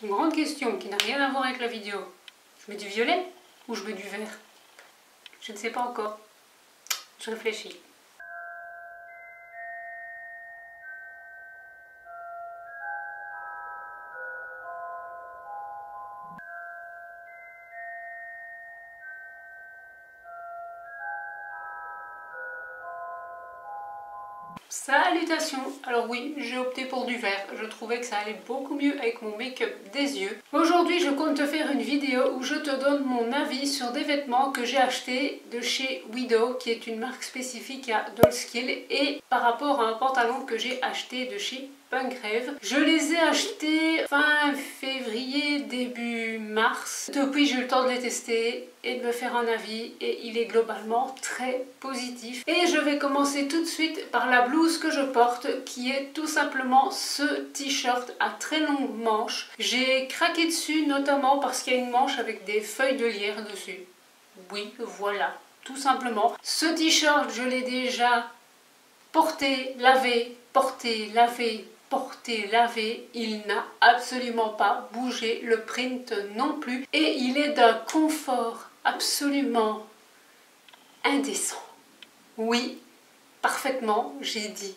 Une grande question qui n'a rien à voir avec la vidéo. Je mets du violet ou je mets du vert? Je ne sais pas encore. Je réfléchis. Salutations! Alors oui, j'ai opté pour du vert. Je trouvais que ça allait beaucoup mieux avec mon make-up des yeux. Aujourd'hui, je compte te faire une vidéo où je te donne mon avis sur des vêtements que j'ai achetés de chez Widow, qui est une marque spécifique à Dollskill, et par rapport à un pantalon que j'ai acheté de chez Punk Rave. Je les ai achetés fin février, début mars. Depuis, j'ai eu le temps de les tester et de me faire un avis, et il est globalement très positif. Et je vais commencer tout de suite par la blouse que je porte, qui est tout simplement ce t-shirt à très longues manches. J'ai craqué dessus notamment parce qu'il y a une manche avec des feuilles de lierre dessus. Oui, voilà, tout simplement. Ce t-shirt, je l'ai déjà porté, lavé, porté, lavé, porté, lavé, il n'a absolument pas bougé, le print non plus, et il est d'un confort absolument indécent. Oui, parfaitement, j'ai dit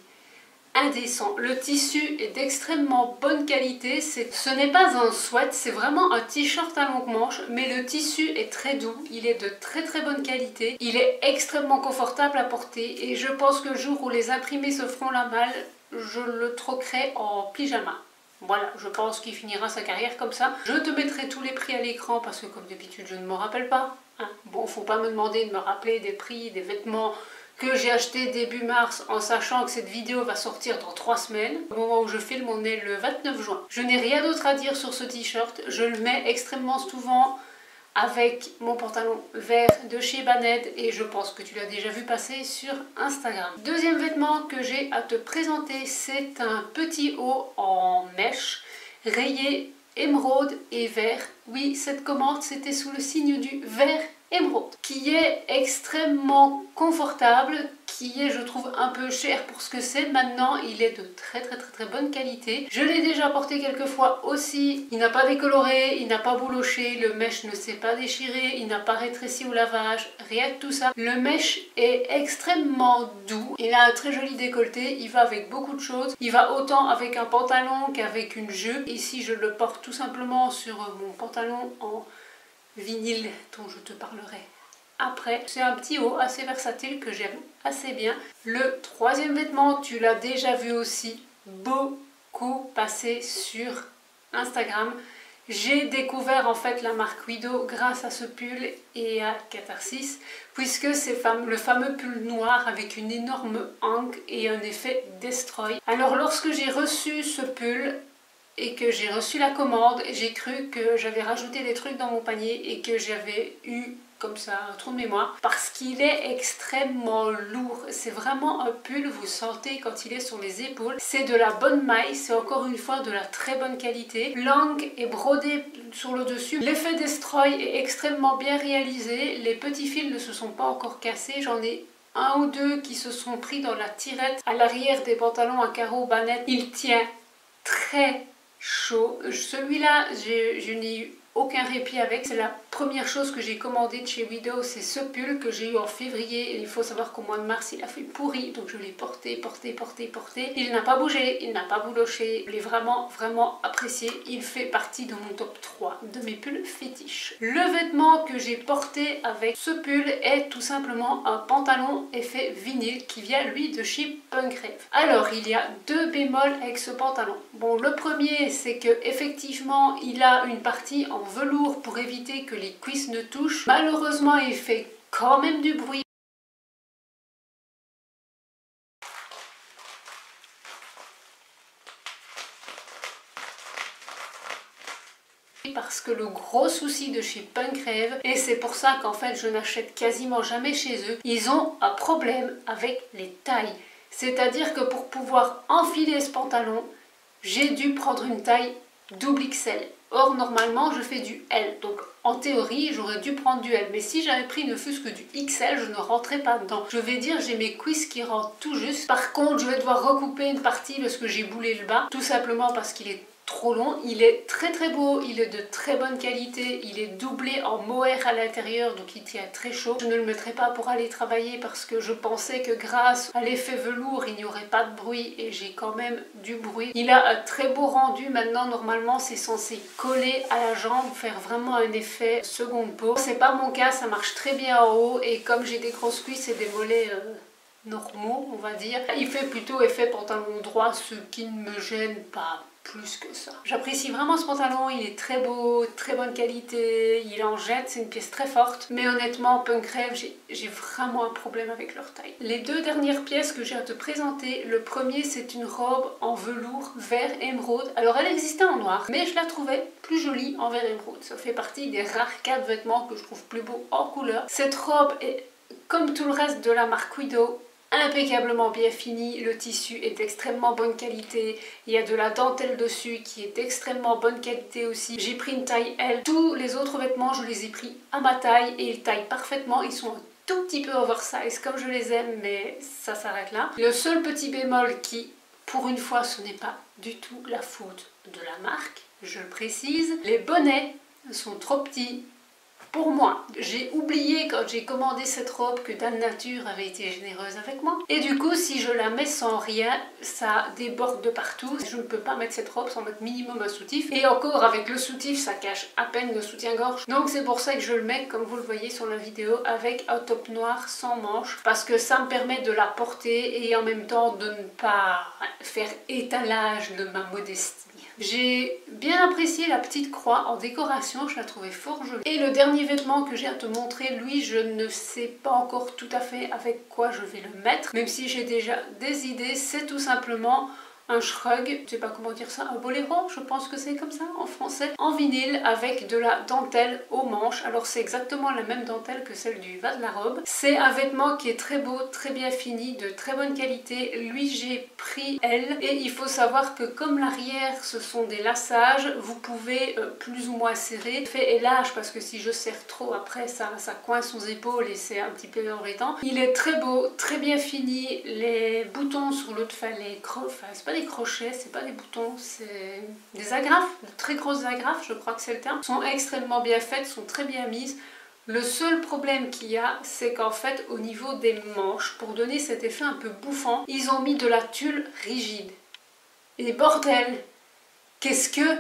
indécent. Le tissu est d'extrêmement bonne qualité, ce n'est pas un sweat, c'est vraiment un t-shirt à longue manche, mais le tissu est très doux, il est de très très bonne qualité, il est extrêmement confortable à porter, et je pense que le jour où les imprimés se feront la malle, je le troquerai en pyjama. Voilà, je pense qu'il finira sa carrière comme ça. Je te mettrai tous les prix à l'écran parce que comme d'habitude je ne me rappelle pas. Hein. Bon, faut pas me demander de me rappeler des prix, des vêtements que j'ai acheté début mars en sachant que cette vidéo va sortir dans 3 semaines. Au moment où je filme, on est le 29 juin. Je n'ai rien d'autre à dire sur ce t-shirt. Je le mets extrêmement souvent avec mon pantalon vert de chez Baned et je pense que tu l'as déjà vu passer sur Instagram. Deuxième vêtement que j'ai à te présenter, c'est un petit haut en mèche rayé émeraude et vert. Oui, cette commande c'était sous le signe du vert émeraude, qui est extrêmement confortable, qui est je trouve un peu cher pour ce que c'est. Maintenant il est de très bonne qualité. Je l'ai déjà porté quelques fois aussi. Il n'a pas décoloré, il n'a pas bouloché, le mèche ne s'est pas déchiré, il n'a pas rétréci au lavage, rien de tout ça. Le mèche est extrêmement doux, il a un très joli décolleté, il va avec beaucoup de choses. Il va autant avec un pantalon qu'avec une jupe. Ici je le porte tout simplement sur mon pantalon en vinyle dont je te parlerai après. C'est un petit haut assez versatile que j'aime assez bien. Le troisième vêtement, tu l'as déjà vu aussi beaucoup passer sur Instagram. J'ai découvert en fait la marque Widow grâce à ce pull et à Catharsis, puisque c'est le fameux pull noir avec une énorme hanque et un effet destroy. Alors lorsque j'ai reçu ce pull et que j'ai reçu la commande, j'ai cru que j'avais rajouté des trucs dans mon panier et que j'avais eu comme ça un trou de mémoire parce qu'il est extrêmement lourd. C'est vraiment un pull, vous sentez quand il est sur les épaules. C'est de la bonne maille, c'est encore une fois de la très bonne qualité. L'angle est brodé sur le dessus. L'effet destroy est extrêmement bien réalisé. Les petits fils ne se sont pas encore cassés. J'en ai un ou deux qui se sont pris dans la tirette à l'arrière des pantalons à carreaux Baned. Il tient très chaud. Celui-là, je n'ai eu aucun répit avec. C'est la première chose que j'ai commandée de chez Widow, c'est ce pull que j'ai eu en février. Et il faut savoir qu'au mois de mars, il a fait pourri, donc je l'ai porté. Il n'a pas bougé, il n'a pas bouloché. Je l'ai vraiment apprécié. Il fait partie de mon top 3 de mes pulls fétiches. Le vêtement que j'ai porté avec ce pull est tout simplement un pantalon effet vinyle qui vient lui de chez Punk Rave. Alors, il y a deux bémols avec ce pantalon. Bon, le premier, c'est que effectivement, il a une partie en velours pour éviter que les cuisses ne touchent. Malheureusement, il fait quand même du bruit. Parce que le gros souci de chez Punk Rave, et c'est pour ça qu'en fait je n'achète quasiment jamais chez eux, ils ont un problème avec les tailles. C'est-à-dire que pour pouvoir enfiler ce pantalon, j'ai dû prendre une taille double XL. Or normalement je fais du L, donc en théorie j'aurais dû prendre du L, mais si j'avais pris ne fût-ce que du XL, je ne rentrais pas dedans. Je vais dire j'ai mes cuisses qui rentrent tout juste. Par contre je vais devoir recouper une partie parce que j'ai boulé le bas, tout simplement parce qu'il est trop long. Il est très très beau, il est de très bonne qualité, il est doublé en mohair à l'intérieur, donc il tient très chaud. Je ne le mettrai pas pour aller travailler parce que je pensais que grâce à l'effet velours, il n'y aurait pas de bruit et j'ai quand même du bruit. Il a un très beau rendu. Maintenant, normalement, c'est censé coller à la jambe, faire vraiment un effet seconde peau. C'est pas mon cas, ça marche très bien en haut et comme j'ai des grosses cuisses et des mollets normaux, on va dire, il fait plutôt effet pantalon droit, ce qui ne me gêne pas plus que ça. J'apprécie vraiment ce pantalon, il est très beau, très bonne qualité, il en jette, c'est une pièce très forte, mais honnêtement, Punk Rêve, j'ai vraiment un problème avec leur taille. Les deux dernières pièces que j'ai à te présenter, le premier c'est une robe en velours vert émeraude. Alors elle existait en noir, mais je la trouvais plus jolie en vert émeraude. Ça fait partie des rares 4 vêtements que je trouve plus beaux en couleur. Cette robe est, comme tout le reste de la marque Widow, impeccablement bien fini, le tissu est d'extrêmement bonne qualité, il y a de la dentelle dessus qui est d'extrêmement bonne qualité aussi. J'ai pris une taille L, tous les autres vêtements je les ai pris à ma taille et ils taillent parfaitement, ils sont un tout petit peu oversize comme je les aime mais ça s'arrête là. Le seul petit bémol qui, pour une fois, ce n'est pas du tout la faute de la marque, je le précise, les bonnets sont trop petits. Pour moi, j'ai oublié quand j'ai commandé cette robe que Dame Nature avait été généreuse avec moi. Et du coup, si je la mets sans rien, ça déborde de partout. Je ne peux pas mettre cette robe sans mettre minimum un soutif. Et encore, avec le soutif, ça cache à peine le soutien-gorge. Donc c'est pour ça que je le mets, comme vous le voyez sur la vidéo, avec un top noir sans manches. Parce que ça me permet de la porter et en même temps de ne pas faire étalage de ma modestie. J'ai bien apprécié la petite croix en décoration, je la trouvais fort jolie. Et le dernier vêtement que j'ai à te montrer, lui, je ne sais pas encore tout à fait avec quoi je vais le mettre, même si j'ai déjà des idées. C'est tout simplement un shrug, je sais pas comment dire ça, un boléro, je pense que c'est comme ça en français, en vinyle avec de la dentelle aux manches. Alors c'est exactement la même dentelle que celle du bas de la robe. C'est un vêtement qui est très beau, très bien fini, de très bonne qualité. Lui j'ai pris L et il faut savoir que comme l'arrière ce sont des lassages, vous pouvez plus ou moins serrer. Fait et large parce que si je serre trop après ça coince aux épaules et c'est un petit peu embêtant. Il est très beau, très bien fini, les boutons sur l'autre, c'est pas des crochets, c'est pas des boutons, c'est des agrafes, de très grosses agrafes, je crois que c'est le terme, sont extrêmement bien faites, sont très bien mises. Le seul problème qu'il y a, c'est qu'en fait au niveau des manches, pour donner cet effet un peu bouffant, ils ont mis de la tulle rigide. Et bordel, qu'est-ce que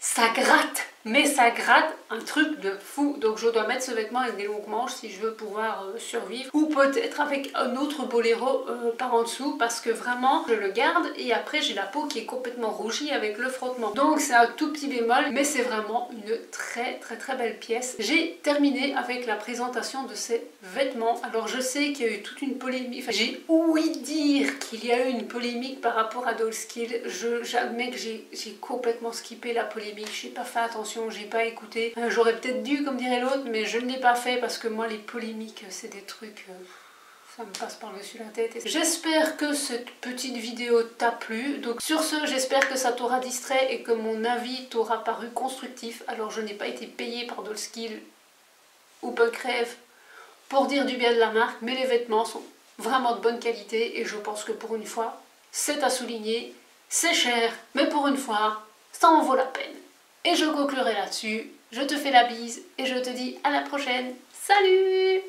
ça gratte! Mais ça gratte un truc de fou. Donc je dois mettre ce vêtement avec des longues manches si je veux pouvoir survivre. Ou peut-être avec un autre boléro par en dessous parce que vraiment je le garde et après j'ai la peau qui est complètement rougie avec le frottement. Donc c'est un tout petit bémol mais c'est vraiment une très belle pièce. J'ai terminé avec la présentation de ces vêtements. Alors je sais qu'il y a eu toute une polémique. Enfin, j'ai ouï dire qu'il y a eu une polémique par rapport à Dollskill. J'admets que j'ai complètement skippé la polémique. Je n'ai pas fait attention. J'ai pas écouté. J'aurais peut-être dû, comme dirait l'autre, mais je ne l'ai pas fait parce que moi, les polémiques, c'est des trucs... ça me passe par-dessus la tête. J'espère que cette petite vidéo t'a plu. Donc sur ce, j'espère que ça t'aura distrait et que mon avis t'aura paru constructif. Alors je n'ai pas été payée par Dollskill ou Punk Rêve pour dire du bien de la marque, mais les vêtements sont vraiment de bonne qualité et je pense que pour une fois, c'est à souligner. C'est cher, mais pour une fois, ça en vaut la peine. Et je conclurai là-dessus. Je te fais la bise et je te dis à la prochaine. Salut!